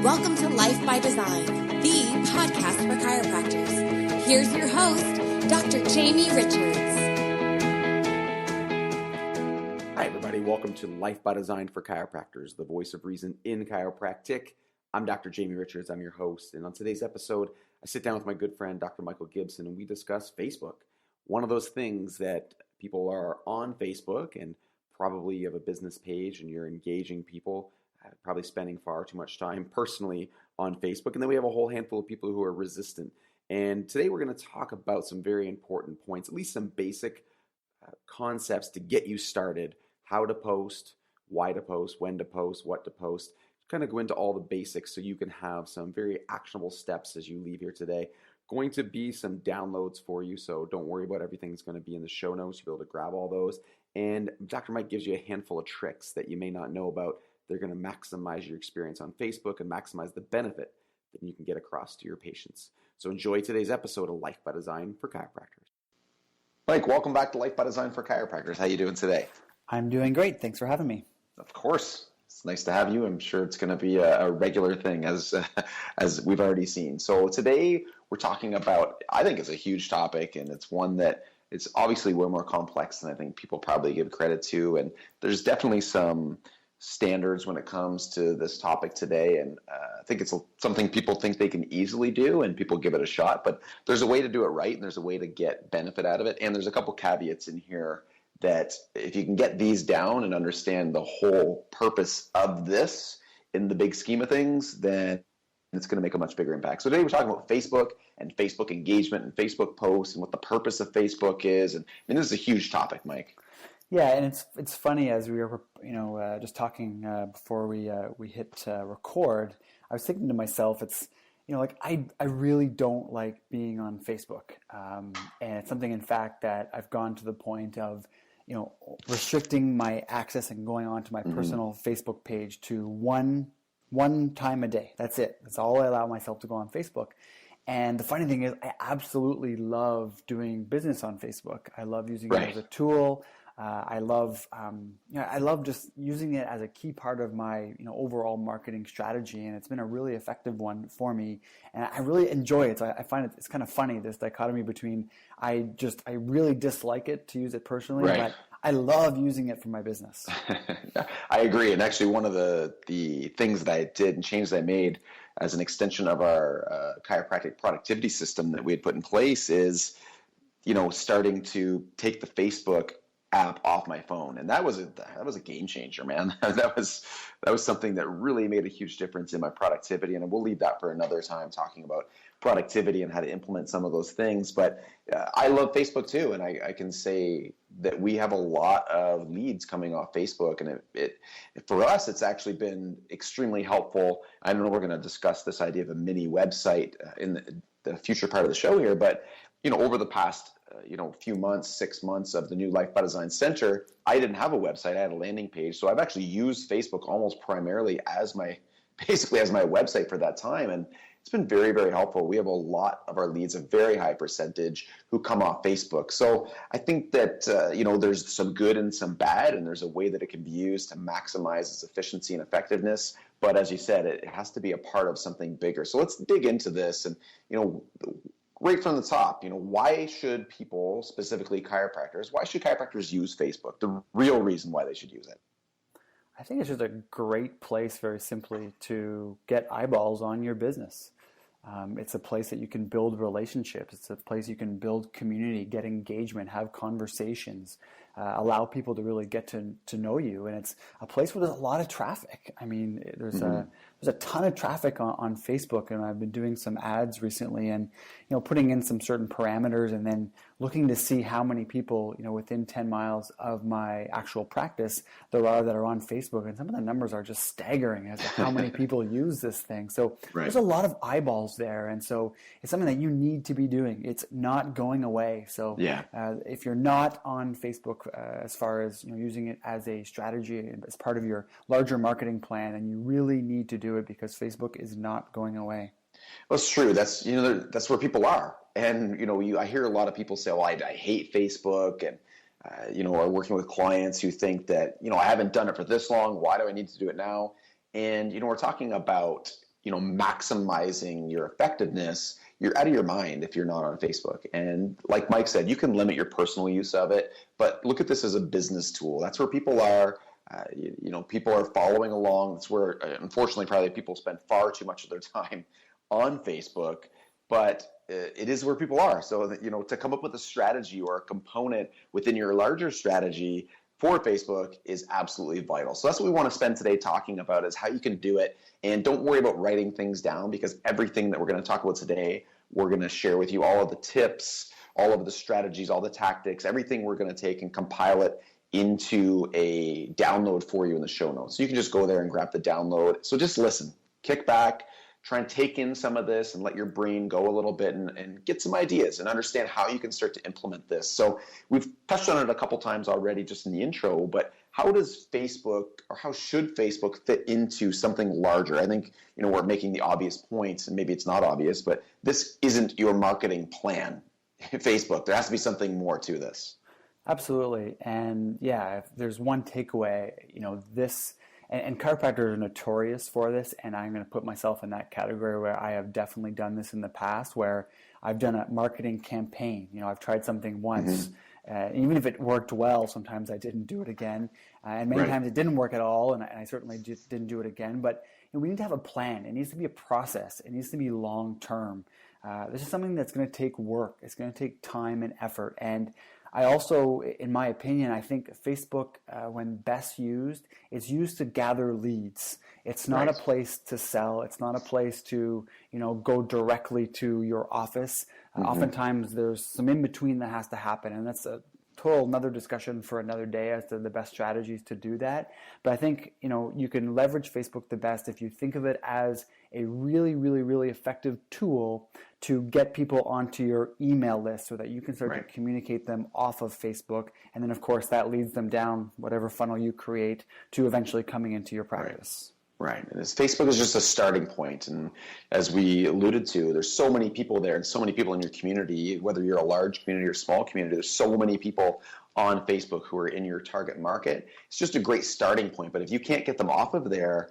Welcome to Life by Design, the podcast for chiropractors. Here's your host, Dr. Jamie Richards. Hi, everybody. Welcome to Life by Design for chiropractors, the voice of reason in chiropractic. I'm Dr. Jamie Richards. I'm your host. And on today's episode, I sit down with my good friend, Dr. Michael Gibson, and we discuss Facebook. One of those things that people are on Facebook, and probably you have a business page and you're engaging people, probably spending far too much time personally on Facebook. And then we have a whole handful of people who are resistant. And today we're going to talk about some very important points, at least some basic concepts to get you started. How to post, why to post, when to post, what to post. Kind of go into all the basics so you can have some very actionable steps as you leave here today. Going to be some downloads for you, so don't worry about everything's going to be in the show notes. You'll be able to grab all those. And Dr. Mike gives you a handful of tricks that you may not know about. They're going to maximize your experience on Facebook and maximize the benefit that you can get across to your patients. So enjoy today's episode of Life by Design for Chiropractors. Mike, welcome back to Life by Design for Chiropractors. How you doing today? I'm doing great. Thanks for having me. Of course. It's nice to have you. I'm sure it's going to be a regular thing as we've already seen. So today we're talking about, I think it's a huge topic, and it's one that it's obviously way more complex than I think people probably give credit to. And there's definitely some standards when it comes to this topic today. And I think it's something people think they can easily do and people give it a shot, but there's a way to do it right and there's a way to get benefit out of it. And there's a couple caveats in here that if you can get these down and understand the whole purpose of this in the big scheme of things, then it's going to make a much bigger impact. So today we're talking about Facebook and Facebook engagement and Facebook posts and what the purpose of Facebook is. And this is a huge topic, Mike. Yeah, and it's funny as we were just talking before we hit record. I was thinking to myself, it's I really don't like being on Facebook, and it's something in fact that I've gone to the point of restricting my access and going onto my personal Facebook page to one time a day. That's it. That's all I allow myself to go on Facebook. And the funny thing is, I absolutely love doing business on Facebook. I love using it as a tool. I love just using it as a key part of my overall marketing strategy, and it's been a really effective one for me. And I really enjoy it. So I find it's kind of funny, this dichotomy between I really dislike it to use it personally, but I love using it for my business. I agree. And actually, one of the things that I did and changes I made as an extension of our chiropractic productivity system that we had put in place is, starting to take the Facebook app off my phone, and that was a game changer, man. that was something that really made a huge difference in my productivity, and we'll leave that for another time, talking about productivity and how to implement some of those things. But I love Facebook too, and I can say that we have a lot of leads coming off Facebook, and it for us it's actually been extremely helpful. I know we're going to discuss this idea of a mini website in the future part of the show here, but over the past few months, 6 months of the new Life by Design Center, I didn't have a website. I had a landing page. So I've actually used Facebook almost primarily as my website for that time. And it's been very, very helpful. We have a lot of our leads, a very high percentage, who come off Facebook. So I think that, there's some good and some bad, and there's a way that it can be used to maximize its efficiency and effectiveness. But as you said, it has to be a part of something bigger. So let's dig into this. And, right from the top, why should people, specifically chiropractors, why should chiropractors use Facebook? The real reason why they should use it. I think it's just a great place, very simply, to get eyeballs on your business. It's a place that you can build relationships. It's a place you can build community, get engagement, have conversations, allow people to really get to know you. And it's a place where there's a lot of traffic. I mean, there's a ton of traffic on Facebook, and I've been doing some ads recently and, putting in some certain parameters and then looking to see how many people, within 10 miles of my actual practice there are that are on Facebook. And some of the numbers are just staggering as to how many people use this thing. So there's a lot of eyeballs there. And so it's something that you need to be doing. It's not going away. So if you're not on Facebook as far as using it as a strategy, as part of your larger marketing plan, and you really need to do it because Facebook is not going away. Well, it's true. That's that's where people are. And I hear a lot of people say, "Well, I hate Facebook," and are working with clients who think that I haven't done it for this long. Why do I need to do it now? And we're talking about maximizing your effectiveness, you're out of your mind if you're not on Facebook. And like Mike said, you can limit your personal use of it, but look at this as a business tool. That's where people are. People are following along. That's where, unfortunately, probably people spend far too much of their time on Facebook, but it is where people are. So, to come up with a strategy or a component within your larger strategy for Facebook is absolutely vital. So that's what we want to spend today talking about, is how you can do it. And don't worry about writing things down, because everything that we're going to talk about today, we're going to share with you all of the tips, all of the strategies, all the tactics, everything we're going to take and compile it into a download for you in the show notes. So you can just go there and grab the download. So just listen, kick back, try and take in some of this and let your brain go a little bit and get some ideas and understand how you can start to implement this. So we've touched on it a couple times already just in the intro, but how does Facebook, or how should Facebook fit into something larger? I think, we're making the obvious points, and maybe it's not obvious, but this isn't your marketing plan. Facebook, there has to be something more to this. Absolutely. And yeah, if there's one takeaway, this, and chiropractors are notorious for this, and I'm going to put myself in that category where I have definitely done this in the past, where I've done a marketing campaign. I've tried something once, even if it worked well, sometimes I didn't do it again, and many times it didn't work at all, and I certainly just didn't do it again. But we need to have a plan. It needs to be a process. It needs to be long-term. This is something that's going to take work. It's going to take time and effort. And I also, in my opinion, I think Facebook, when best used, is used to gather leads. It's not a place to sell. It's not a place to, go directly to your office. Oftentimes there's some in between that has to happen, and that's a total another discussion for another day as to the best strategies to do that. But I think, you can leverage Facebook the best if you think of it as a really, really, really effective tool to get people onto your email list so that you can start to communicate them off of Facebook. And then, of course, that leads them down whatever funnel you create to eventually coming into your practice. Right. And Facebook is just a starting point. And as we alluded to, there's so many people there and so many people in your community, whether you're a large community or small community, there's so many people on Facebook who are in your target market. It's just a great starting point. But if you can't get them off of there,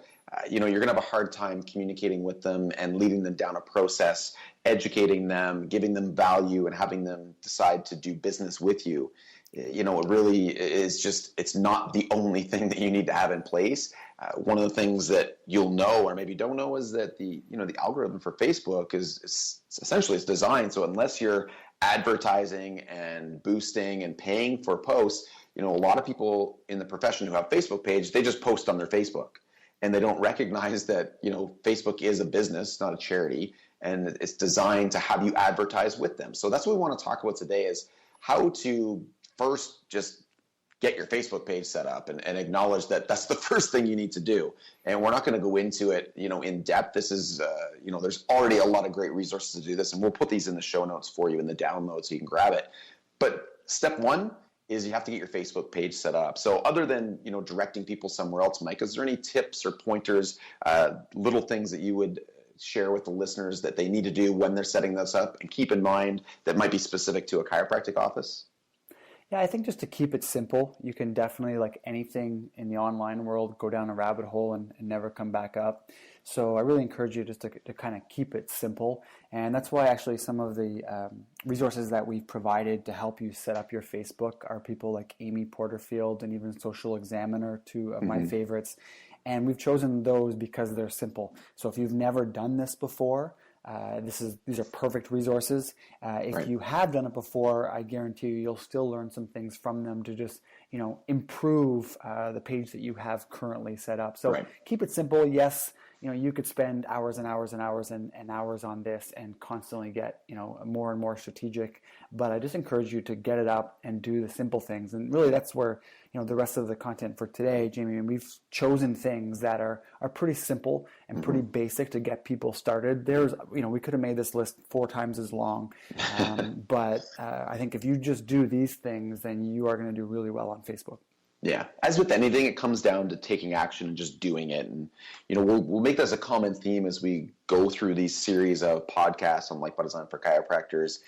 you're going to have a hard time communicating with them and leading them down a process, educating them, giving them value, and having them decide to do business with you. It really is just, it's not the only thing that you need to have in place. One of the things that you'll know or maybe don't know is that the algorithm for Facebook is essentially it's designed so unless you're advertising and boosting and paying for posts, a lot of people in the profession who have Facebook page, they just post on their Facebook. And they don't recognize that, Facebook is a business, not a charity, and it's designed to have you advertise with them. So that's what we want to talk about today, is how to first just get your Facebook page set up and acknowledge that that's the first thing you need to do. And we're not going to go into it, in depth. This is, there's already a lot of great resources to do this, and we'll put these in the show notes for you in the download so you can grab it. But step one is you have to get your Facebook page set up. So other than, directing people somewhere else, Mike, is there any tips or pointers, little things that you would share with the listeners that they need to do when they're setting this up and keep in mind that might be specific to a chiropractic office? Yeah, I think just to keep it simple, you can definitely, like anything in the online world, go down a rabbit hole and never come back up. So I really encourage you just to kind of keep it simple. And that's why actually some of the resources that we've provided to help you set up your Facebook are people like Amy Porterfield and even Social Examiner, two of my favorites. And we've chosen those because they're simple. So if you've never done this before, these are perfect resources. If you have done it before, I guarantee you'll still learn some things from them to just, improve the page that you have currently set up. So keep it simple. Yes, you could spend hours and hours and hours and hours on this and constantly get, more and more strategic. But I just encourage you to get it up and do the simple things. And really that's where, the rest of the content for today, Jamie, and we've chosen things that are pretty simple and pretty basic to get people started. There's, we could have made this list 4 times as long. But I think if you just do these things, then you are going to do really well on Facebook. Yeah. As with anything, it comes down to taking action and just doing it. And, we'll make this a common theme as we go through these series of podcasts on Like by Design for Chiropractors.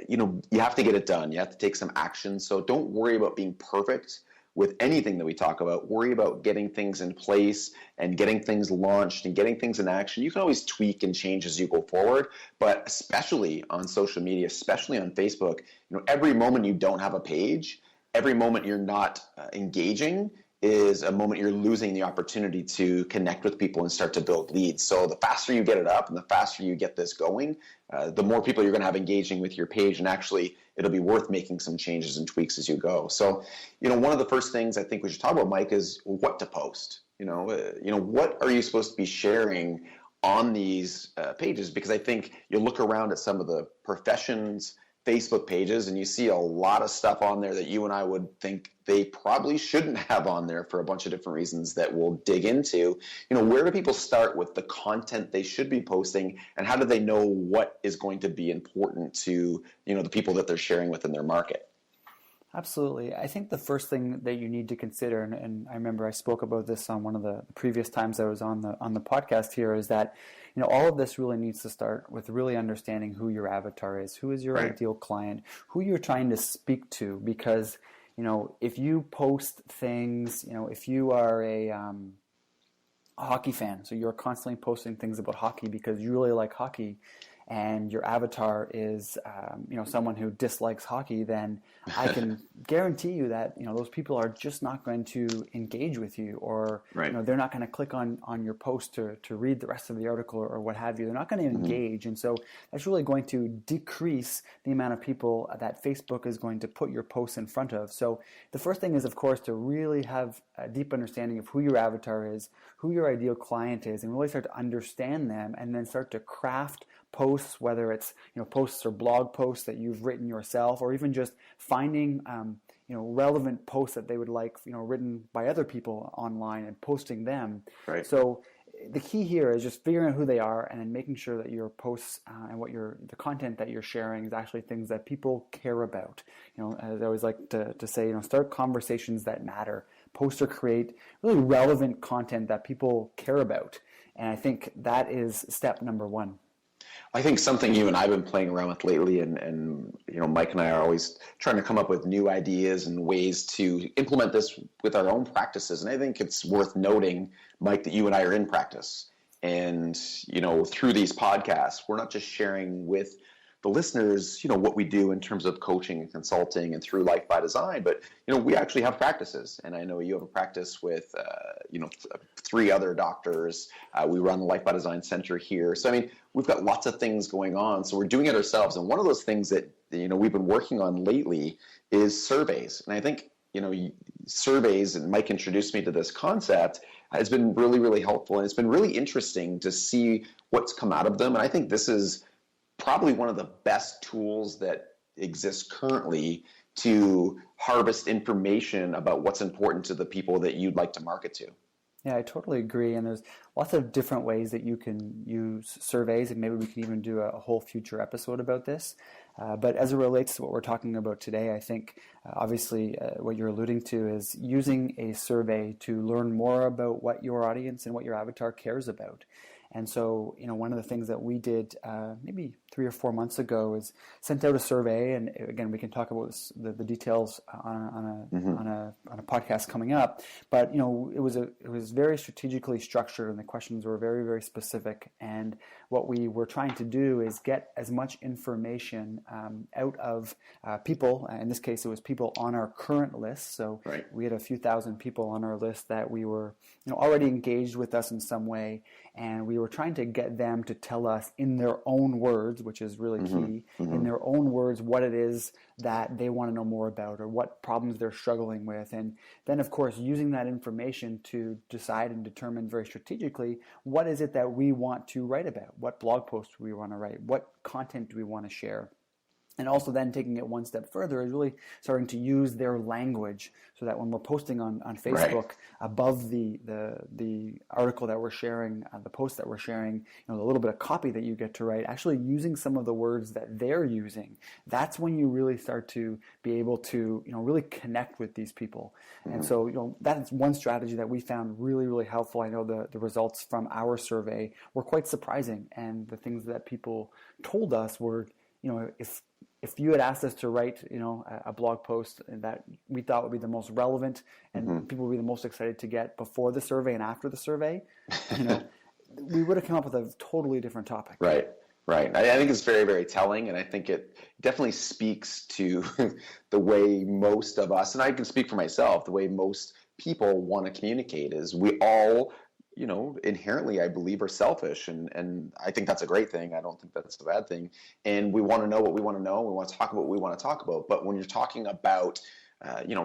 You have to get it done. You have to take some action. So don't worry about being perfect with anything that we talk about. Worry about getting things in place and getting things launched and getting things in action. You can always tweak and change as you go forward, but especially on social media, especially on Facebook, every moment you don't have a page, every moment you're not engaging is a moment you're losing the opportunity to connect with people and start to build leads. So the faster you get it up and the faster you get this going, the more people you're going to have engaging with your page, and actually it'll be worth making some changes and tweaks as you go. So, one of the first things I think we should talk about, Mike, is what to post. What are you supposed to be sharing on these pages? Because I think you look around at some of the professions Facebook pages and you see a lot of stuff on there that you and I would think they probably shouldn't have on there for a bunch of different reasons that we'll dig into. Where do people start with the content they should be posting, and how do they know what is going to be important to, the people that they're sharing with in their market? Absolutely. I think the first thing that you need to consider, and I remember I spoke about this on one of the previous times I was on the podcast here, is that all of this really needs to start with really understanding who your avatar is, who is your ideal client, who you're trying to speak to. Because if you post things, if you are a hockey fan, so you're constantly posting things about hockey because you really like hockey, and your avatar is, someone who dislikes hockey, then I can guarantee you that, those people are just not going to engage with you, or, they're not going to click on your post to read the rest of the article or what have you. They're not going to engage. And so that's really going to decrease the amount of people that Facebook is going to put your posts in front of. So the first thing is, of course, to really have a deep understanding of who your avatar is, who your ideal client is, and really start to understand them, and then start to craft posts, whether it's posts or blog posts that you've written yourself, or even just finding relevant posts that they would like written by other people online and posting them. Right. So the key here is just figuring out who they are, and then making sure that your posts and the content that you're sharing is actually things that people care about. As I always like to say, start conversations that matter. Post or create really relevant content that people care about. And I think that is step number one. I think something you and I have been playing around with lately, and Mike and I are always trying to come up with new ideas and ways to implement this with our own practices. And I think it's worth noting, Mike, that you and I are in practice. And, through these podcasts, we're not just sharing with the listeners, what we do in terms of coaching and consulting and through Life by Design, but, we actually have practices. And I know you have a practice with, 3 other doctors. We run the Life by Design Center here. So, we've got lots of things going on. So we're doing it ourselves. And one of those things that, we've been working on lately is surveys. And I think, surveys, and Mike introduced me to this concept, has been really, really helpful. And it's been really interesting to see what's come out of them. And I think this is probably one of the best tools that exists currently to harvest information about what's important to the people that you'd like to market to. Yeah, I totally agree. And there's lots of different ways that you can use surveys, and maybe we can even do a whole future episode about this. But as it relates to what we're talking about today, I think obviously what you're alluding to is using a survey to learn more about what your audience and what your avatar cares about. And so, one of the things that we did maybe 3 or 4 months ago is sent out a survey, and again, we can talk about the details on a podcast coming up. But it was very strategically structured, and the questions were very, very specific. And what we were trying to do is get as much information out of people. In this case, it was people on our current list. So we had a few thousand people on our list that we were already engaged with us in some way. And we were trying to get them to tell us in their own words, which is really key, in their own words, what it is that they want to know more about, or what problems they're struggling with. And then, of course, using that information to decide and determine very strategically, what is it that we want to write about? What blog posts do we want to write? What content do we want to share? And also then taking it one step further is really starting to use their language, so that when we're posting on Facebook, above the article that we're sharing, the post that we're sharing, the little bit of copy that you get to write, actually using some of the words that they're using. That's when you really start to be able to really connect with these people. And so that's one strategy that we found really, really helpful. I know the results from our survey were quite surprising, and the things that people told us were, if if you had asked us to write, a blog post that we thought would be the most relevant and people would be the most excited to get before the survey and after the survey, we would have come up with a totally different topic. Right. Right. I think it's very, very telling, and I think it definitely speaks to the way most of us, and I can speak for myself, the way most people want to communicate is we all, inherently, I believe, are selfish, and I think that's a great thing. I don't think that's a bad thing. And we want to know what we want to know. We want to talk about what we want to talk about. But when you're talking about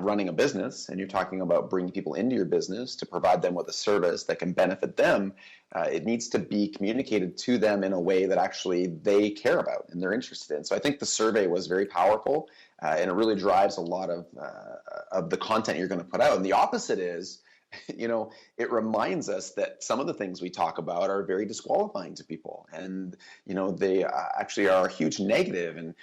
running a business, and you're talking about bringing people into your business to provide them with a service that can benefit them, it needs to be communicated to them in a way that actually they care about and they're interested in. So I think the survey was very powerful, and it really drives a lot of the content you're going to put out. And the opposite is, it reminds us that some of the things we talk about are very disqualifying to people, and they actually are a huge negative. And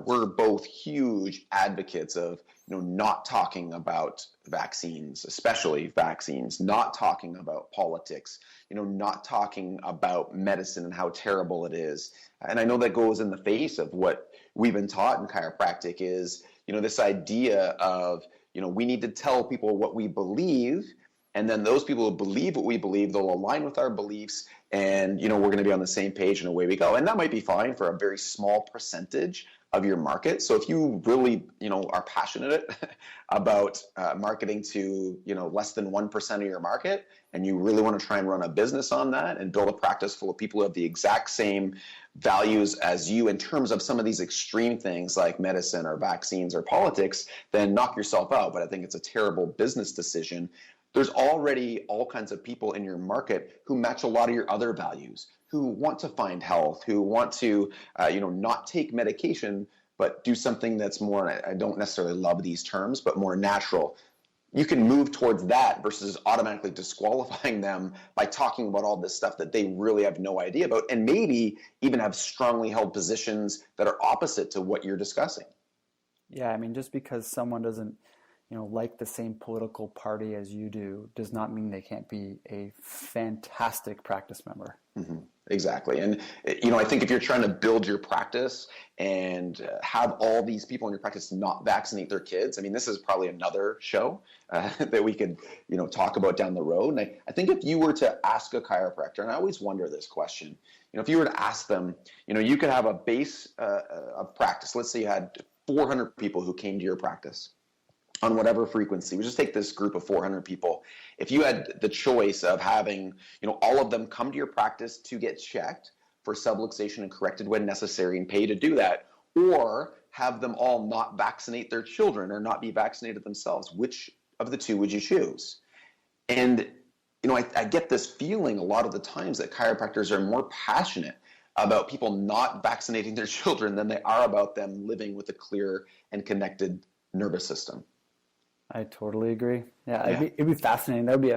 we're both huge advocates of not talking about vaccines, especially vaccines, not talking about politics, not talking about medicine and how terrible it is. And I know that goes in the face of what we've been taught in chiropractic is this idea of we need to tell people what we believe. And then those people who believe what we believe, they'll align with our beliefs, and we're going to be on the same page, and away we go. And that might be fine for a very small percentage of your market. So if you really, are passionate about marketing to, less than 1% of your market, and you really want to try and run a business on that and build a practice full of people who have the exact same values as you in terms of some of these extreme things like medicine or vaccines or politics, then knock yourself out. But I think it's a terrible business decision. There's already all kinds of people in your market who match a lot of your other values, who want to find health, who want to, not take medication, but do something that's more, I don't necessarily love these terms, but more natural. You can move towards that versus automatically disqualifying them by talking about all this stuff that they really have no idea about, and maybe even have strongly held positions that are opposite to what you're discussing. Yeah, I mean, just because someone doesn't like the same political party as you do does not mean they can't be a fantastic practice member. Mm-hmm. Exactly. And, I think if you're trying to build your practice and have all these people in your practice not vaccinate their kids, I mean, this is probably another show that we could, talk about down the road. And I think if you were to ask a chiropractor, and I always wonder this question, if you were to ask them, you could have a base of practice. Let's say you had 400 people who came to your practice on whatever frequency. We just take this group of 400 people. If you had the choice of having, all of them come to your practice to get checked for subluxation and corrected when necessary and pay to do that, or have them all not vaccinate their children or not be vaccinated themselves, which of the two would you choose? And, I get this feeling a lot of the times that chiropractors are more passionate about people not vaccinating their children than they are about them living with a clear and connected nervous system. I totally agree. Yeah, it'd be fascinating. That would be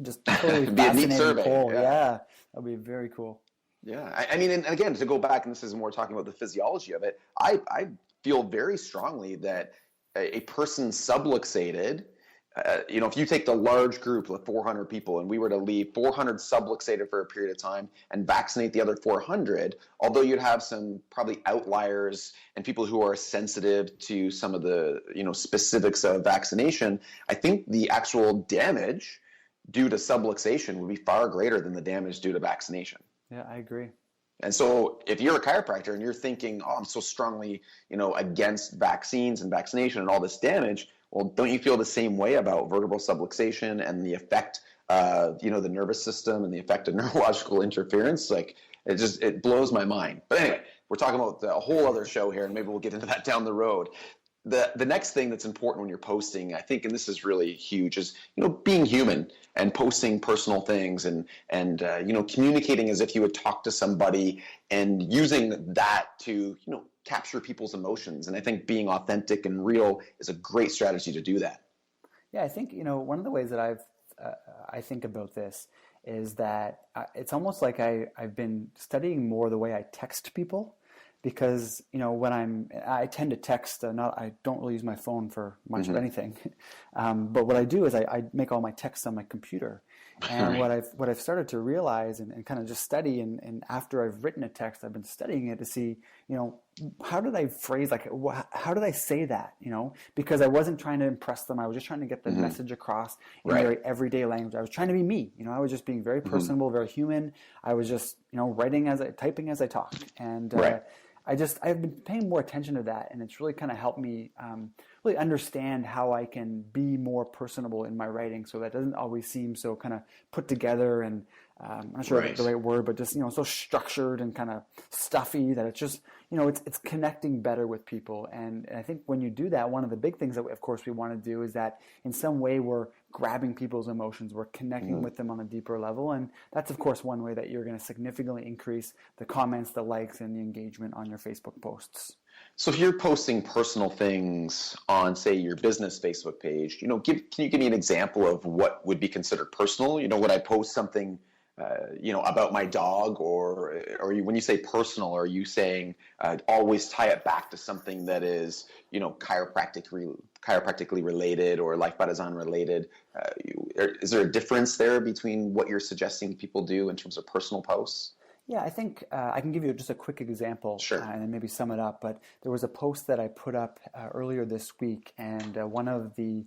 just totally it'd be a neat survey. Poll. Yeah, that'd be very cool. Yeah, I mean, and again, to go back, and this is more talking about the physiology of it, I feel very strongly that a person subluxated, if you take the large group of 400 people and we were to leave 400 subluxated for a period of time and vaccinate the other 400, although you'd have some probably outliers and people who are sensitive to some of the, specifics of vaccination, I think the actual damage due to subluxation would be far greater than the damage due to vaccination. Yeah, I agree. And so if you're a chiropractor and you're thinking, I'm so strongly, against vaccines and vaccination and all this damage, well, don't you feel the same way about vertebral subluxation and the effect of, the nervous system and the effect of neurological interference? Like, it blows my mind. But anyway, we're talking about a whole other show here, and maybe we'll get into that down the road. The next thing that's important when you're posting, I think, and this is really huge, is being human and posting personal things and communicating as if you would talk to somebody and using that to capture people's emotions. And I think being authentic and real is a great strategy to do that. Yeah, I think one of the ways that I think about this is that it's almost like I've been studying more the way I text people. Because when I tend to text, I don't really use my phone for much of anything, but what I do is I make all my texts on my computer, and what I've started to realize and kind of just study, and after I've written a text, I've been studying it to see how did I phrase, like, how did I say that, because I wasn't trying to impress them. I was just trying to get the message across in Right. very everyday language. I was trying to be me, I was just being very personable, very human. I was just, typing as I talked. And Right. I've been paying more attention to that, and it's really kind of helped me really understand how I can be more personable in my writing, so that it doesn't always seem so kind of put together and I'm not sure Right. the right word, but just so structured and kind of stuffy that it's just it's connecting better with people. And I think when you do that, one of the big things that of course we want to do is that in some way we're grabbing people's emotions, we're connecting with them on a deeper level, and that's of course one way that you're going to significantly increase the comments, the likes, and the engagement on your Facebook posts. So if you're posting personal things on, say, your business Facebook page, can you give me an example of what would be considered personal? Would I post something, about my dog, or when you say personal, are you saying always tie it back to something that is, chiropractically related or Life by Design related? Is there a difference there between what you're suggesting people do in terms of personal posts? Yeah, I think I can give you just a quick example. Sure. And then maybe sum it up. But there was a post that I put up earlier this week, and one of the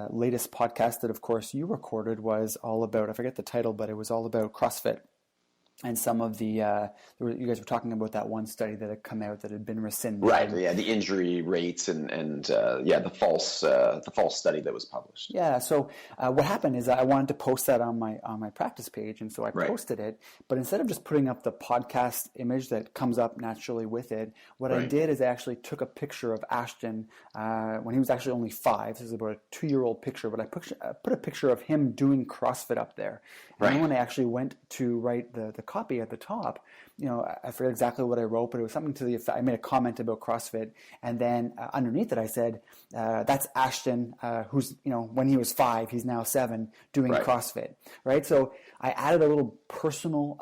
latest podcasts that, of course, you recorded was all about, I forget the title, but it was all about CrossFit. And some of the, you guys were talking about that one study that had come out that had been rescinded. Right. Yeah. The injury rates and the false study that was published. Yeah. So what happened is I wanted to post that on my practice page, and so I posted it. But instead of just putting up the podcast image that comes up naturally with it, what I did is I actually took a picture of Ashton when he was actually only 5. This is about a 2-year-old picture, but I put a picture of him doing CrossFit up there. And then when I actually went to write the copy at the top, I forget exactly what I wrote, but it was something to the effect, I made a comment about CrossFit, and then underneath it I said, that's Ashton, who's, when he was 5, he's now 7, doing CrossFit, right? So I added a little personal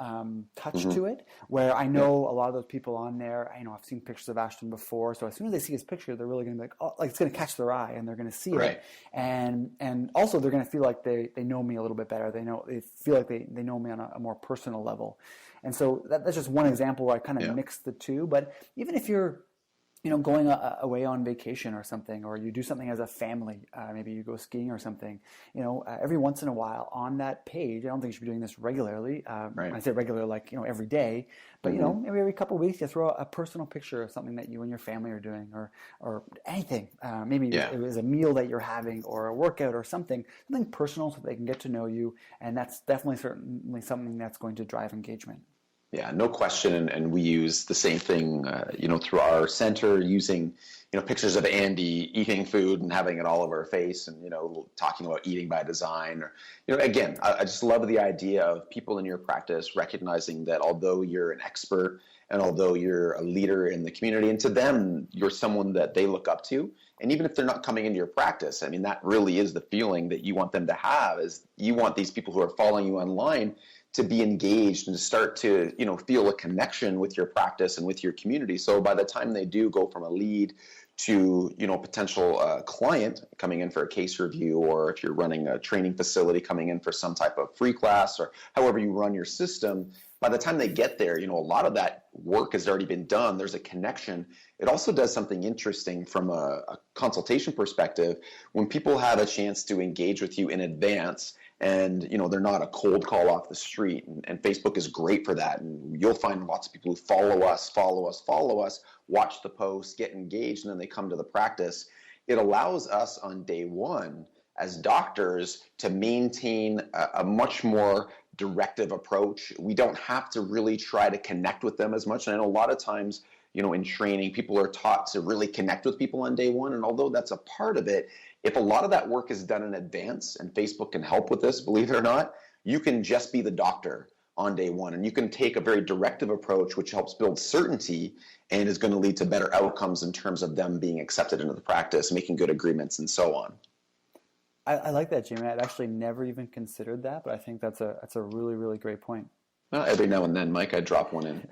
touch to it, where I know a lot of those people on there, I've seen pictures of Ashton before, so as soon as they see his picture, they're really going to be like, oh, like it's going to catch their eye, and they're going to see it, and also they're going to feel like they know me a little bit better. They feel like they know me on a more personal level. And so that's just one example where I kind of mix the two. But even if you're, going away on vacation or something, or you do something as a family, maybe you go skiing or something, every once in a while on that page, I don't think you should be doing this regularly. When I say regular, like, every day, but, maybe every couple of weeks you throw a personal picture of something that you and your family are doing, or anything. Maybe it was a meal that you're having, or a workout, or something personal, so they can get to know you. And that's certainly something that's going to drive engagement. Yeah, no question. And we use the same thing, through our center, using, pictures of Andy eating food and having it all over her face, and, talking about eating by design. Or, again, I just love the idea of people in your practice recognizing that although you're an expert and although you're a leader in the community, and to them, you're someone that they look up to. And even if they're not coming into your practice, I mean, that really is the feeling that you want them to have, is you want these people who are following you online to be engaged and to start to, feel a connection with your practice and with your community. So by the time they do go from a lead to, a potential client coming in for a case review, or if you're running a training facility coming in for some type of free class, or however you run your system, by the time they get there, a lot of that work has already been done. There's a connection. It also does something interesting from a consultation perspective. When people have a chance to engage with you in advance, and they're not a cold call off the street, and Facebook is great for that. And you'll find lots of people who follow us, watch the posts, get engaged, and then they come to the practice. It allows us on day one as doctors to maintain a much more directive approach. We don't have to really try to connect with them as much. And I know a lot of times, in training, people are taught to really connect with people on day one. And although that's a part of it, if a lot of that work is done in advance, and Facebook can help with this, believe it or not, you can just be the doctor on day one. And you can take a very directive approach, which helps build certainty and is going to lead to better outcomes in terms of them being accepted into the practice, making good agreements, and so on. I like that, Jamie. I'd actually never even considered that, but I think that's a really, really great point. Well, every now and then, Mike, I drop one in.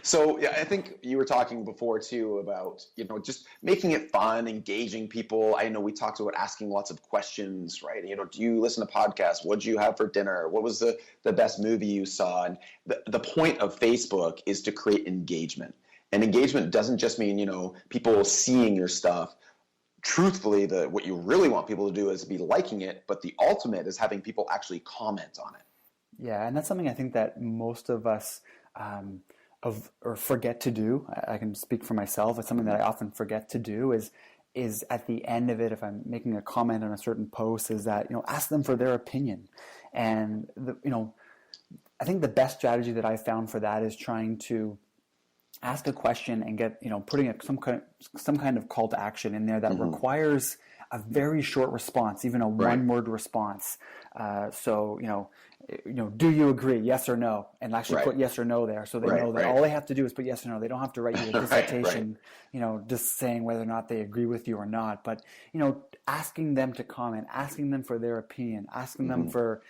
So yeah, I think you were talking before too about, just making it fun, engaging people. I know we talked about asking lots of questions, right? Do you listen to podcasts? What did you have for dinner? What was the best movie you saw? And the point of Facebook is to create engagement. And engagement doesn't just mean, people seeing your stuff. Truthfully, what you really want people to do is be liking it, but the ultimate is having people actually comment on it. Yeah, and that's something I think that most of us or forget to do. I can speak for myself. It's something that I often forget to do is at the end of it, if I'm making a comment on a certain post, is that, ask them for their opinion. And, I think the best strategy that I found for that is trying to ask a question and get, putting some kind of call to action in there that requires a very short response, even a one-word response. Do you agree? Yes or no? And actually put yes or no there, so they know that all they have to do is put yes or no. They don't have to write you a dissertation, just saying whether or not they agree with you or not. But asking them to comment, asking them for their opinion, asking them for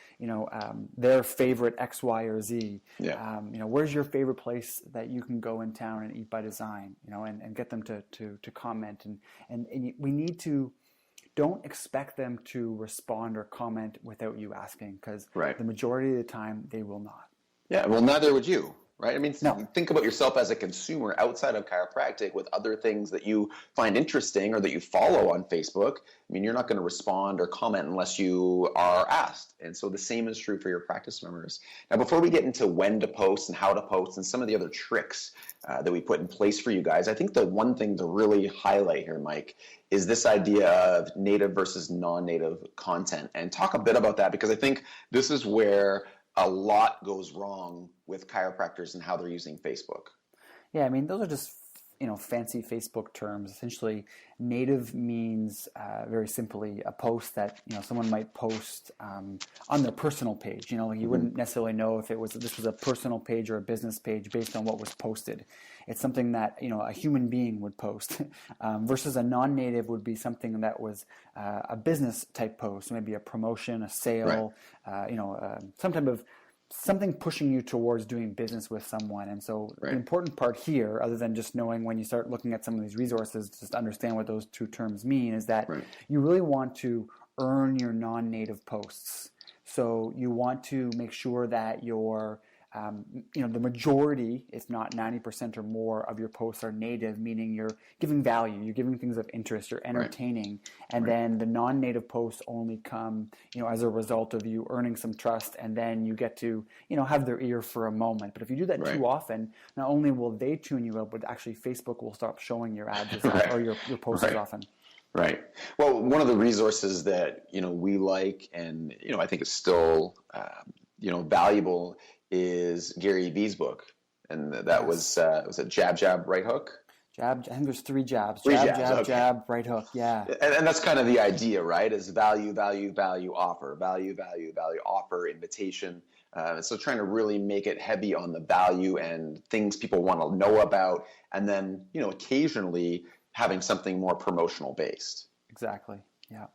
their favorite X, Y, or Z. Yeah. Where's your favorite place that you can go in town and eat by design? And get them to comment. And we need to. Don't expect them to respond or comment without you asking, because the majority of the time they will not. Yeah, well, neither would you, right? I mean, think about yourself as a consumer outside of chiropractic with other things that you find interesting or that you follow on Facebook. I mean, you're not going to respond or comment unless you are asked. And so the same is true for your practice members. Now, before we get into when to post and how to post and some of the other tricks that we put in place for you guys, I think the one thing to really highlight here, Mike, is this idea of native versus non-native content. And talk a bit about that, because I think this is where a lot goes wrong with chiropractors and how they're using Facebook. Yeah, I mean, those are just fancy Facebook terms. Essentially, native means very simply a post that someone might post on their personal page. You wouldn't necessarily know if this was a personal page or a business page based on what was posted. It's something that a human being would post, versus a non-native would be something that was a business type post, maybe a promotion, a sale, some type of something pushing you towards doing business with someone. And so the important part here, other than just knowing when you start looking at some of these resources, just understand what those two terms mean, is that you really want to earn your non-native posts. So you want to make sure that your the majority, if not 90% or more of your posts are native, meaning you're giving value, you're giving things of interest, you're entertaining, and then the non-native posts only come, as a result of you earning some trust, and then you get to, have their ear for a moment. But if you do that too often, not only will they tune you out, but actually Facebook will stop showing your ads or your posts as often. Right. Well, one of the resources that, we like and, I think is still, valuable is Gary Vee's book. And that was it jab, jab, right hook? Jab, I think there's 3 jabs. Jab, right hook. Yeah. And that's kind of the idea, right? Is value, value, value, offer. Value, value, value, offer, invitation. So trying to really make it heavy on the value and things people want to know about. And then, occasionally having something more promotional based. Exactly. Yeah.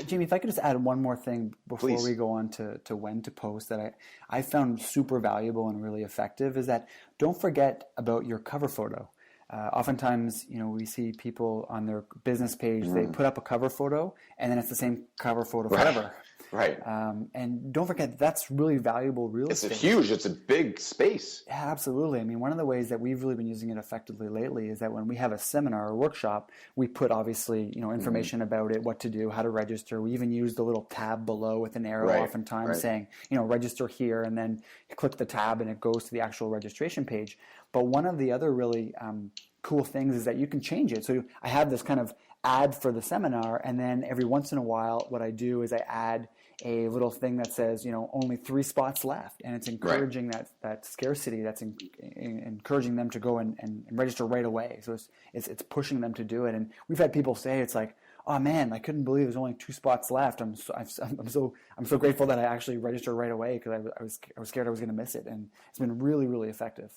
Jamie, if I could just add one more thing before we go on to when to post that I found super valuable and really effective, is that don't forget about your cover photo. Oftentimes, we see people on their business page, they put up a cover photo and then it's the same cover photo forever. Right. And don't forget, that's really valuable real estate. It's a big space. Yeah, absolutely. I mean, one of the ways that we've really been using it effectively lately is that when we have a seminar or workshop, we put obviously, information about it, what to do, how to register. We even use the little tab below with an arrow oftentimes saying, register here, and then you click the tab and it goes to the actual registration page. But one of the other really cool things is that you can change it. So I have this kind of ad for the seminar, and then every once in a while what I do is I add a little thing that says, only 3 spots left, and it's encouraging that scarcity. That's encouraging them to go and register right away. So it's pushing them to do it. And we've had people say, it's like, oh man, I couldn't believe there's only 2 spots left. I'm so grateful that I actually registered right away, because I was scared I was going to miss it, and it's been really, really effective.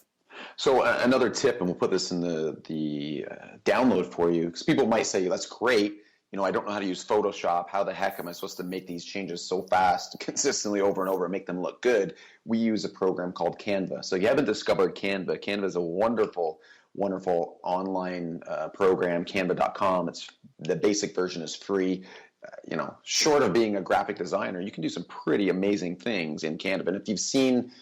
So another tip, and we'll put this in the download for you, because people might say, that's great, I don't know how to use Photoshop. How the heck am I supposed to make these changes so fast, consistently over and over, and make them look good? We use a program called Canva. So if you haven't discovered Canva, Canva is a wonderful, wonderful online program, canva.com. The basic version is free. Short of being a graphic designer, you can do some pretty amazing things in Canva. And if you've seen,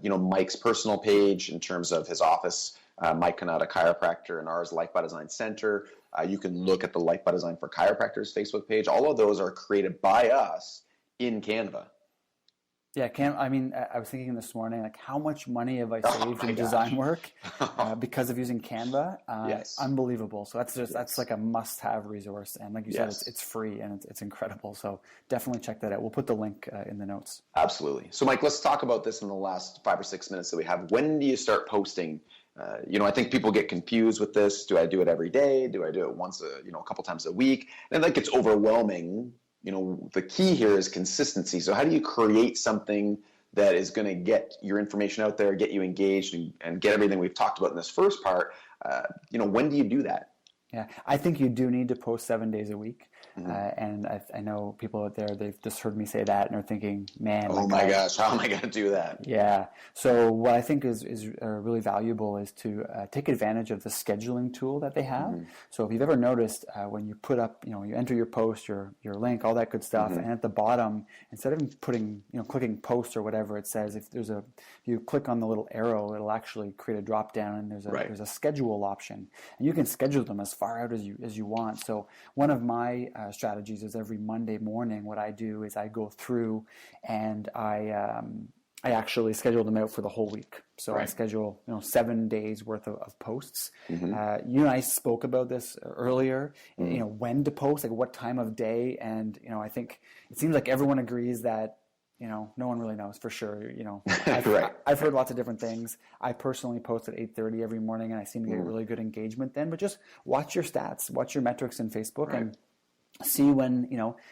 Mike's personal page in terms of his office, Mike Kanata Chiropractor, and ours, Life by Design Center, you can look at the Life by Design for Chiropractors Facebook page. All of those are created by us in Canva. Yeah, I was thinking this morning, like, how much money have I saved in design work because of using Canva? Yes. Unbelievable. So that's like a must-have resource, and like you said, it's free and it's incredible. So definitely check that out. We'll put the link in the notes. Absolutely. So, Mike, let's talk about this in the last 5 or 6 minutes that we have. When do you start posting? I think people get confused with this. Do I do it every day? Do I do it once a couple times a week? And that gets overwhelming. The key here is consistency. So how do you create something that is going to get your information out there, get you engaged, and get everything we've talked about in this first part? When do you do that? Yeah, I think you do need to post 7 days a week. Mm-hmm. And I know people out there, they've just heard me say that and are thinking, man. Oh my gosh, how am I going to do that? Yeah. So what I think is really valuable is to take advantage of the scheduling tool that they have. Mm-hmm. So if you've ever noticed when you put up, you enter your post, your link, all that good stuff, mm-hmm. and at the bottom, instead of putting, clicking post or whatever, it says if you click on the little arrow, it'll actually create a drop down, and there's a schedule option, and you can schedule them as far out as you want. So one of my strategies is every Monday morning, what I do is I go through and I actually schedule them out for the whole week. So I schedule 7 days worth of posts. Mm-hmm. You and I spoke about this earlier. Mm-hmm. When to post, like what time of day, and I think it seems like everyone agrees that no one really knows for sure. I've heard lots of different things. I personally post at 8:30 every morning, and I seem to get really good engagement then. But just watch your stats, watch your metrics in Facebook, and see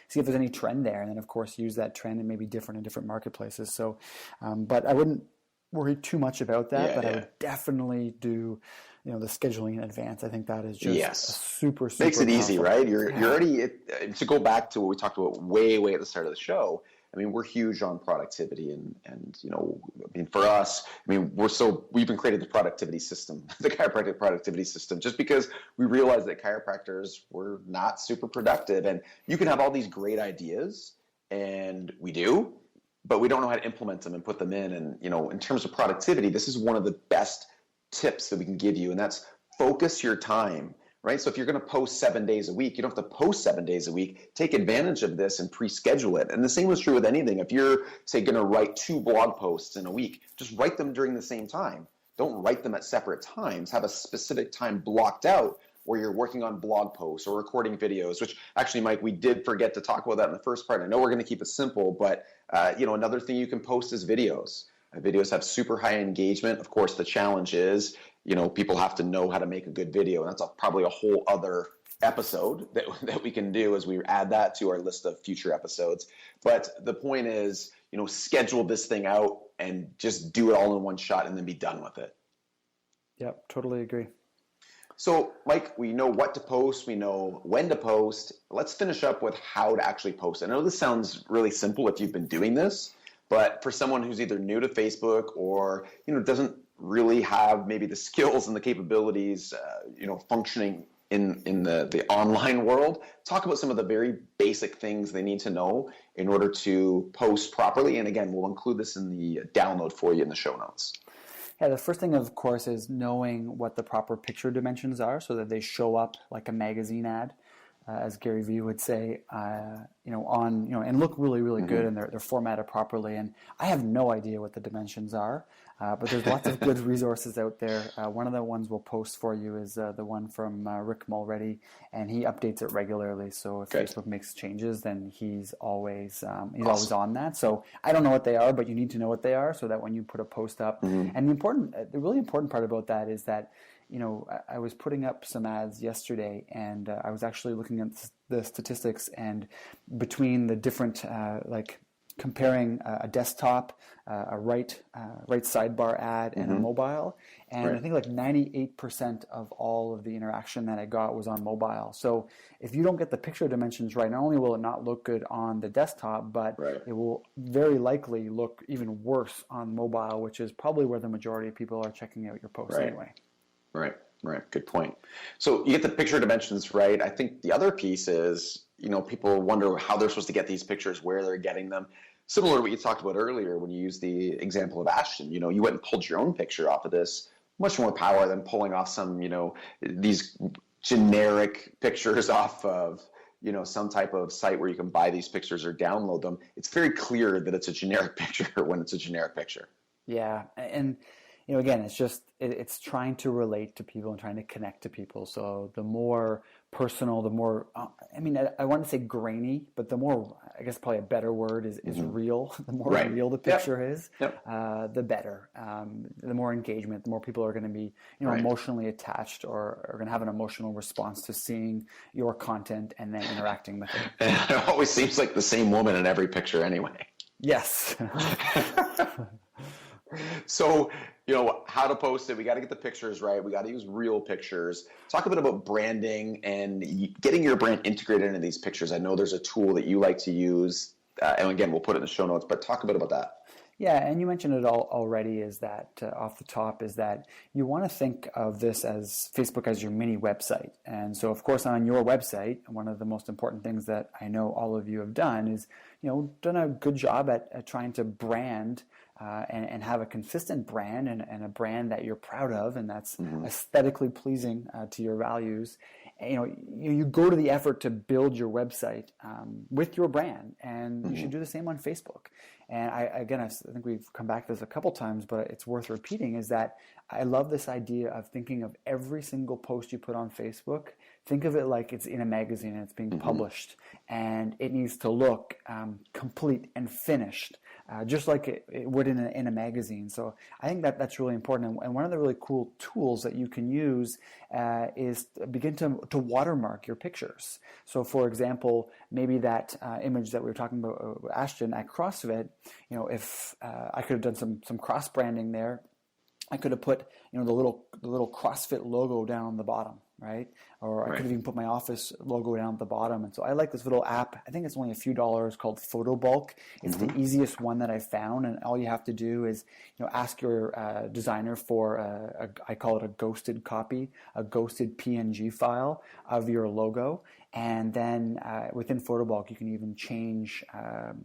see if there's any trend there, and then of course use that trend and maybe different in different marketplaces. So, but I wouldn't worry too much about that. I would definitely do, the scheduling in advance. I think that is just super makes it easy, powerful. right? You're already to go back to what we talked about way at the start of the show. I mean, we're huge on productivity, and for us, we've even created the productivity system, the chiropractic productivity system, just because we realized that chiropractors were not super productive, and you can have all these great ideas, and we do, but we don't know how to implement them and put them in. And in terms of productivity, this is one of the best tips that we can give you, and that's focus your time. Right? So if you're going to post 7 days a week, you don't have to post 7 days a week. Take advantage of this and pre-schedule it. And the same is true with anything. If you're, say, going to write 2 blog posts in a week, just write them during the same time. Don't write them at separate times. Have a specific time blocked out where you're working on blog posts or recording videos, which actually, Mike, we did forget to talk about that in the first part. I know we're going to keep it simple, but another thing you can post is videos. Videos have super high engagement. Of course, the challenge is, people have to know how to make a good video, and that's probably a whole other episode that we can do as we add that to our list of future episodes. But the point is, schedule this thing out and just do it all in one shot and then be done with it. Yep, totally agree. So, Mike, we know what to post, we know when to post. Let's finish up with how to actually post. I know this sounds really simple if you've been doing this, but for someone who's either new to Facebook or, doesn't really have maybe the skills and the capabilities, functioning in the online world, talk about some of the very basic things they need to know in order to post properly. And again, we'll include this in the download for you in the show notes. Yeah, the first thing, of course, is knowing what the proper picture dimensions are so that they show up like a magazine ad. As Gary Vee would say, and look really, really good, and they're formatted properly. And I have no idea what the dimensions are, but there's lots of good resources out there. One of the ones we'll post for you is the one from Rick Mulready, and he updates it regularly. So if Facebook makes changes, then he's always on that. So I don't know what they are, but you need to know what they are so that when you put a post up, and the really important part about that is that, I was putting up some ads yesterday, and I was actually looking at the statistics, and between the different comparing a desktop, a right sidebar ad, and a mobile. And I think like 98% of all of the interaction that I got was on mobile. So if you don't get the picture dimensions right, not only will it not look good on the desktop, but it will very likely look even worse on mobile, which is probably where the majority of people are checking out your posts anyway. Right. Good point. So you get the picture dimensions right. I think the other piece is, people wonder how they're supposed to get these pictures, where they're getting them. Similar to what you talked about earlier when you used the example of Ashton, you went and pulled your own picture off of this. Much more power than pulling off some, these generic pictures off of, some type of site where you can buy these pictures or download them. It's very clear that it's a generic picture when it's a generic picture. Yeah. And, again, it's just, it's trying to relate to people and trying to connect to people. So the more personal, the more, I want to say grainy, but the more, I guess probably a better word is real. The more real the picture is, the better. The more engagement, the more people are going to be, emotionally attached or are going to have an emotional response to seeing your content and then interacting with it. It always seems like the same woman in every picture anyway. Yes. So, how to post it. We got to get the pictures right. We got to use real pictures. Talk a bit about branding and getting your brand integrated into these pictures. I know there's a tool that you like to use. And again, we'll put it in the show notes, but talk a bit about that. Yeah, and you mentioned it already, is that off the top, is that you want to think of this as Facebook as your mini website. And so, of course, on your website, one of the most important things that I know all of you have done is, done a good job at trying to brand and have a consistent brand and a brand that you're proud of and that's aesthetically pleasing to your values. You go to the effort to build your website with your brand, and you should do the same on Facebook. And I think we've come back to this a couple times, but it's worth repeating, is that I love this idea of thinking of every single post you put on Facebook. Think of it like it's in a magazine and it's being published, and it needs to look complete and finished, just like it would in a magazine. So I think that's really important. And one of the really cool tools that you can use is begin to watermark your pictures. So for example, maybe that image that we were talking about, Ashton, at CrossFit, if I could have done some cross branding there, I could have put the little CrossFit logo down on the bottom, right? Or I could have even put my office logo down at the bottom. And so I like this little app. I think it's only a few dollars, called PhotoBulk. It's the easiest one that I found, and all you have to do is ask your designer for I call it a ghosted copy, a ghosted PNG file of your logo. And then within PhotoBulk, you can even change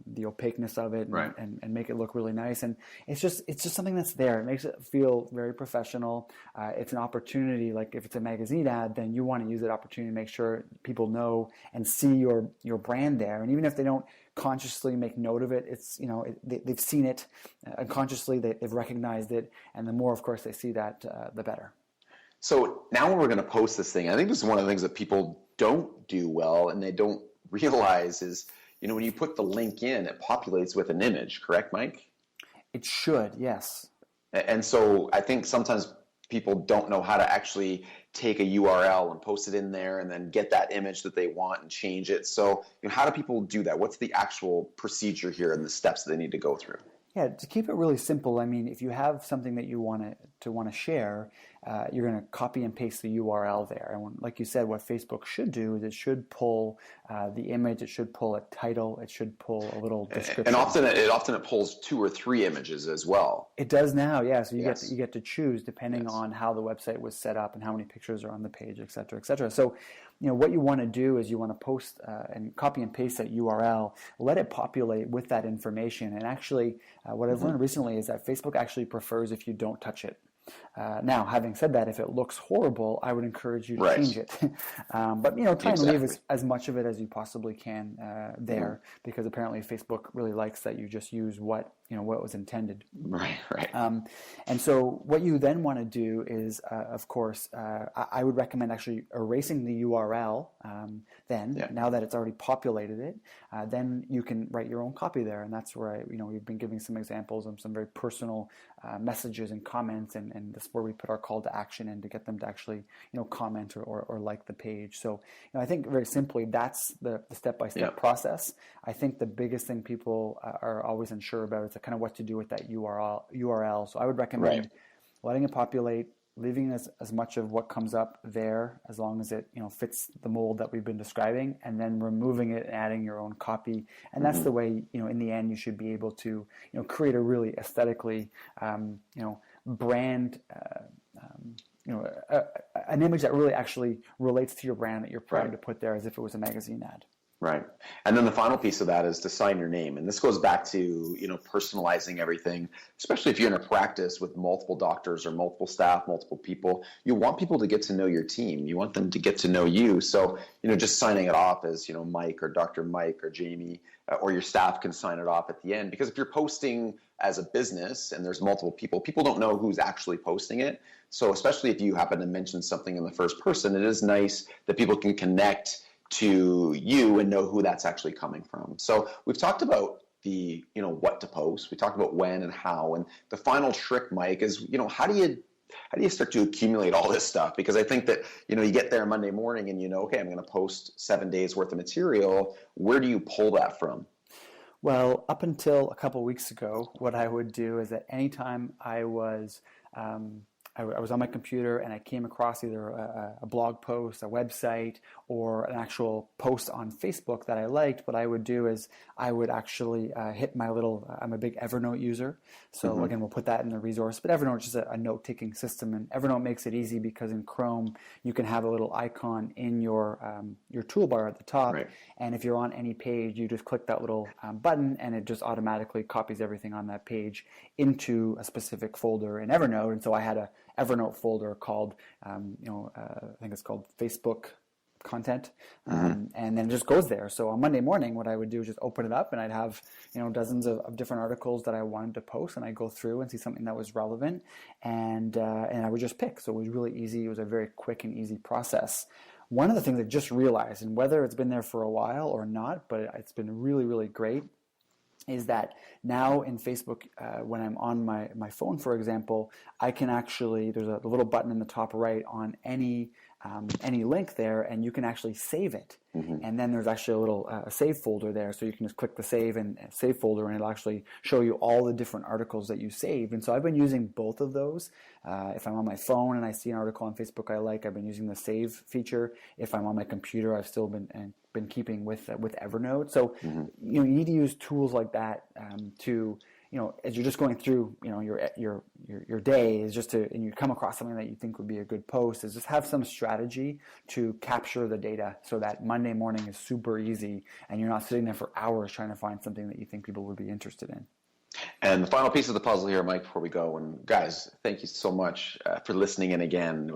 the opaqueness of it and make it look really nice. And it's just something that's there. It makes it feel very professional. It's an opportunity. Like if it's a magazine ad, then you want to use that opportunity to make sure people know and see your brand there. And even if they don't consciously make note of it, it's they've seen it unconsciously. They've recognized it, and the more, of course, they see that, the better. So now when we're going to post this thing, I think this is one of the things that people don't do well and they don't realize is, when you put the link in, it populates with an image, correct, Mike? It should, yes. And so I think sometimes people don't know how to actually take a URL and post it in there and then get that image that they want and change it. So how do people do that? What's the actual procedure here and the steps that they need to go through? Yeah, to keep it really simple, if you have something that you want to share, you're going to copy and paste the URL there. And like you said, what Facebook should do is it should pull the image, it should pull a title, it should pull a little description. And often it pulls 2 or 3 images as well. It does now, yeah. So you get to choose depending on how the website was set up and how many pictures are on the page, et cetera, et cetera. So what you want to do is you want to post and copy and paste that URL, let it populate with that information. And actually, what I've learned recently is that Facebook actually prefers if you don't touch it. Now, having said that, if it looks horrible, I would encourage you to change it. But try and leave as much of it as you possibly can there, because apparently Facebook really likes that you just use what what was intended. Right. And so what you then want to do is, of course, I would recommend actually erasing the URL. Now that it's already populated it, then you can write your own copy there, and that's where we've been giving some examples of some very personal messages and comments, and that's where we put our call to action in to get them to actually comment or like the page. So I think very simply that's the step-by-step process. I think the biggest thing people are always unsure about is kind of what to do with that URL. So I would recommend letting it populate, leaving as much of what comes up there as long as it fits the mold that we've been describing, and then removing it and adding your own copy. And that's the way in the end you should be able to create a really aesthetically brand an image that really actually relates to your brand that you're proud to put there as if it was a magazine ad. Right. And then the final piece of that is to sign your name. And this goes back to, personalizing everything, especially if you're in a practice with multiple doctors or multiple staff, multiple people. You want people to get to know your team. You want them to get to know you. So, just signing it off as, Mike or Dr. Mike or Jamie or your staff can sign it off at the end. Because if you're posting as a business and there's multiple people don't know who's actually posting it. So especially if you happen to mention something in the first person, it is nice that people can connect to you and know who that's actually coming from. So we've talked about the, what to post. We talked about when and how. And the final trick, Mike, is, how do you start to accumulate all this stuff? Because I think that, you get there Monday morning and okay, I'm going to post 7 days worth of material. Where do you pull that from? Well, up until a couple of weeks ago, what I would do is that anytime I was I was on my computer and I came across either a blog post, a website, or an actual post on Facebook that I liked, what I would do is I would actually hit my little, I'm a big Evernote user. So again, we'll put that in the resource, but Evernote is just a note-taking system, and Evernote makes it easy because in Chrome, you can have a little icon in your toolbar at the top. Right. And if you're on any page, you just click that little button and it just automatically copies everything on that page into a specific folder in Evernote. And so I had a Evernote folder called, I think it's called Facebook content, and then it just goes there. So on Monday morning, what I would do is just open it up, and I'd have dozens of different articles that I wanted to post, and I'd go through and see something that was relevant, and I would just pick. So it was really easy. It was a very quick and easy process. One of the things I just realized, and whether it's been there for a while or not, but it's been really, really great, is that now in Facebook, when I'm on my phone, for example, I can actually, there's a little button in the top right on any link there, and you can actually save it. And then there's actually a little save folder there, so you can just click the save folder, and it'll actually show you all the different articles that you saved. And so I've been using both of those. If I'm on my phone and I see an article on Facebook I like, I've been using the save feature. If I'm on my computer, I've still been keeping with Evernote. So you need to use tools like that to, as you're just going through, your day, is just to, and you come across something that you think would be a good post, is just have some strategy to capture the data so that Monday morning is super easy and you're not sitting there for hours trying to find something that you think people would be interested in. And the final piece of the puzzle here, Mike, before we go, and guys, thank you so much for listening in again.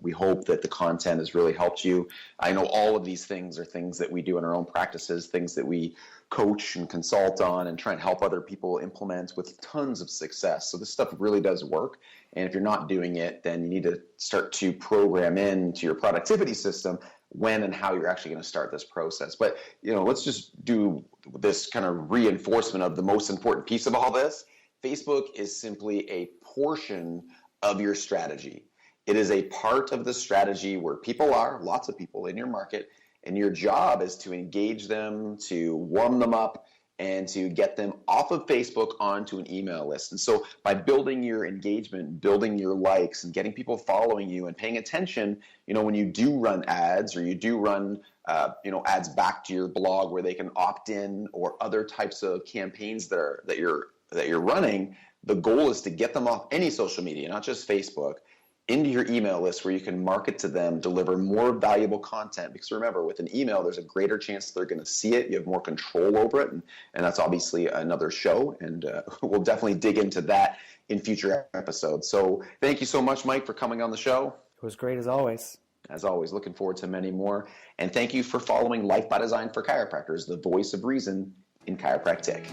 We hope that the content has really helped you. I know all of these things are things that we do in our own practices, things that we coach and consult on and try and help other people implement with tons of success. So this stuff really does work. And if you're not doing it, then you need to start to program into your productivity system when and how you're actually going to start this process. But, let's just do this kind of reinforcement of the most important piece of all this. Facebook is simply a portion of your strategy. It is a part of the strategy where people are, lots of people in your market, and your job is to engage them, to warm them up, and to get them off of Facebook onto an email list. And so by building your engagement, building your likes, and getting people following you and paying attention, when you do run ads or you do run ads back to your blog where they can opt in, or other types of campaigns that you're running, the goal is to get them off any social media, not just Facebook, into your email list where you can market to them, deliver more valuable content. Because remember, with an email, there's a greater chance they're going to see it. You have more control over it. And that's obviously another show. And we'll definitely dig into that in future episodes. So thank you so much, Mike, for coming on the show. It was great as always. As always, looking forward to many more. And thank you for following Life by Design for Chiropractors, the voice of reason in chiropractic.